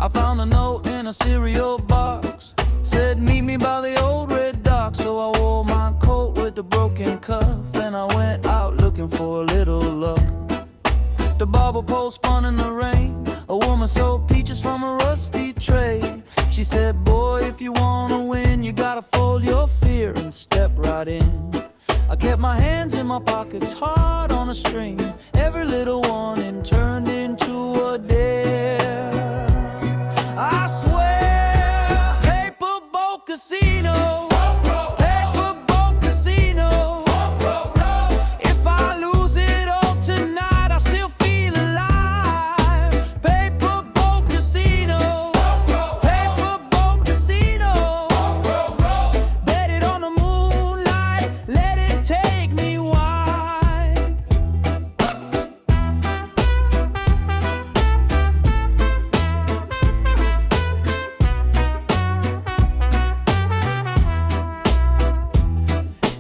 I found a note in a cereal box, said meet me by the old red dock. So I wore my coat with the broken cuff, and I went out looking for a little luck. The barber pole spun in the rain, a woman sold peaches from a rusty tray. She said, boy, if you wanna win, you gotta fold your fear and step right in. I kept my hands in my pockets, hard on a string. Every little warning turned into a dare. I swear, paper boat casino, paper boat casino. If I lose it all tonight, I still feel alive. Paper boat casino, paper boat casino. Bet it on the moonlight, let it take me wide.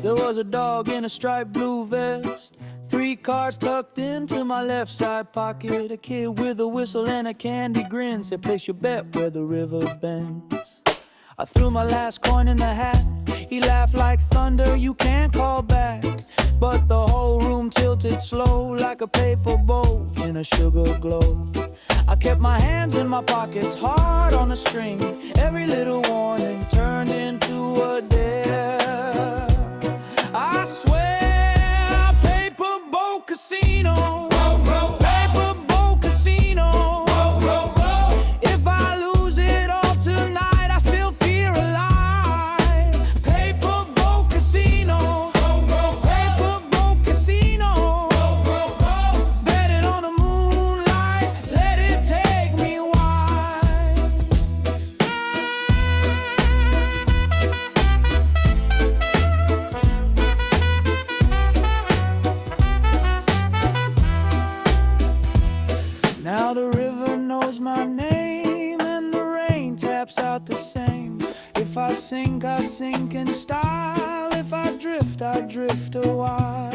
There was a dog in a striped blue vest, 3 cards tucked into my left side pocket. A kid with a whistle and a candy grin said, place your bet where the river bends. I threw my last coin in the hat. He laughed like thunder, you can't call back. But the whole room tilted slow like a paper boat in a sugar glow. I kept my hands in my pockets, hard on a string. Every little warning turned into a dare. I swear, paper boat casino, paper boat casino. If I lose it all tonight, I still feel alive. Paper boat casino, paper boat casino. Bet it on the moonlight, let it take me wide. Now the river knows my name, and the rain taps out the same. If I sink, I sink in style. If I drift, I drift a while.